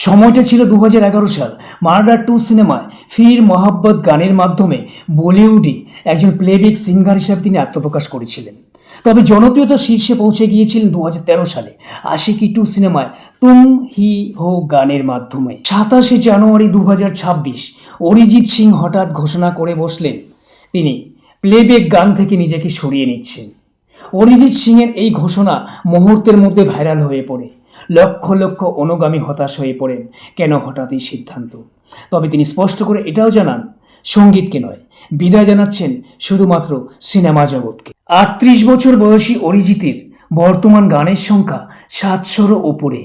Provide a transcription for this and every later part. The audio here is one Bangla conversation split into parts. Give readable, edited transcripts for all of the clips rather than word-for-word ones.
সময়টা ছিল 2011 সাল। মার্ডার 2 সিনেমায় ফির মোহাব্বত গানের মাধ্যমে বলিউডে একজন প্লেব্যাক সিঙ্গার হিসাবে তিনি আত্মপ্রকাশ করেছিলেন। তবে জনপ্রিয়তা শীর্ষে পৌঁছে গিয়েছিলেন 2013 সালে আশিকি 2 সিনেমায় তুম হি হো গানের মাধ্যমে। 27 জানুয়ারি 2026 অরিজিৎ সিং হঠাৎ ঘোষণা করে বসলেন তিনি প্লেব্যাক গান থেকে নিজেকে সরিয়ে নিচ্ছেন। অরিজিৎ সিংয়ের এই ঘোষণা মুহূর্তের মধ্যে ভাইরাল হয়ে পড়ে। লক্ষ লক্ষ অনুগামী হতাশ হয়ে পড়েন কেন হঠাৎ এই সিদ্ধান্ত। তবে তিনি স্পষ্ট করে এটাও জানান, সঙ্গীতকে নয়, বিদায় জানাচ্ছেন শুধুমাত্র সিনেমা জগৎকে। 38 বছর বয়সী অরিজিতের বর্তমান গানের সংখ্যা 700-রও ওপরে।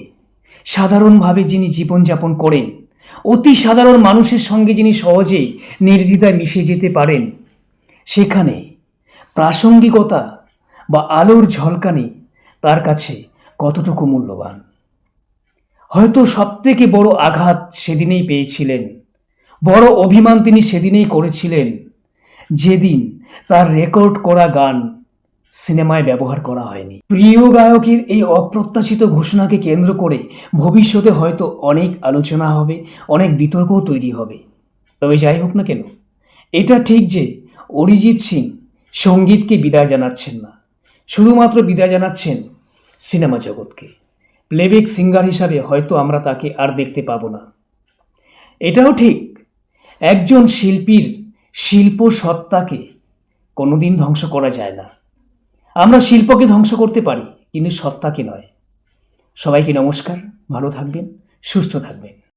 সাধারণভাবে যিনি জীবনযাপন করেন, অতি সাধারণ মানুষের সঙ্গে যিনি সহজেই নির্দ্বিধায় মিশে যেতে পারেন, সেখানে প্রাসঙ্গিকতা বা আলোর ঝলকানি তার কাছে কতটুকু মূল্যবান। হয়তো সবথেকে বড় আঘাত সেদিনেই পেয়েছিলেন, বড় অভিমান তিনি সেদিনেই করেছিলেন, যেদিন তার রেকর্ড করা গান সিনেমায় ব্যবহার করা হয়নি। প্রিয় গায়কের এই অপ্রত্যাশিত ঘোষণাকে কেন্দ্র করে ভবিষ্যতে হয়তো অনেক আলোচনা হবে, অনেক বিতর্কও তৈরি হবে। তবে যাই হোক না কেন, এটা ঠিক যে অরিজিৎ সিং সঙ্গীতকে বিদায় জানাচ্ছেন না, শুধুমাত্র বিদায় জানাচ্ছেন সিনেমা জগৎকে। প্লেব্যাক সিঙ্গার হিসাবে হয়তো আমরা তাকে আর দেখতে পাবো না। এটাও ঠিক, একজন শিল্পীর শিল্প সত্তাকে কোনোদিন ধ্বংস করা যায় না। আমরা শিল্পকে ধ্বংস করতে পারি, কিন্তু সত্তাকে নয়। সবাইকে নমস্কার, ভালো থাকবেন, সুস্থ থাকবেন।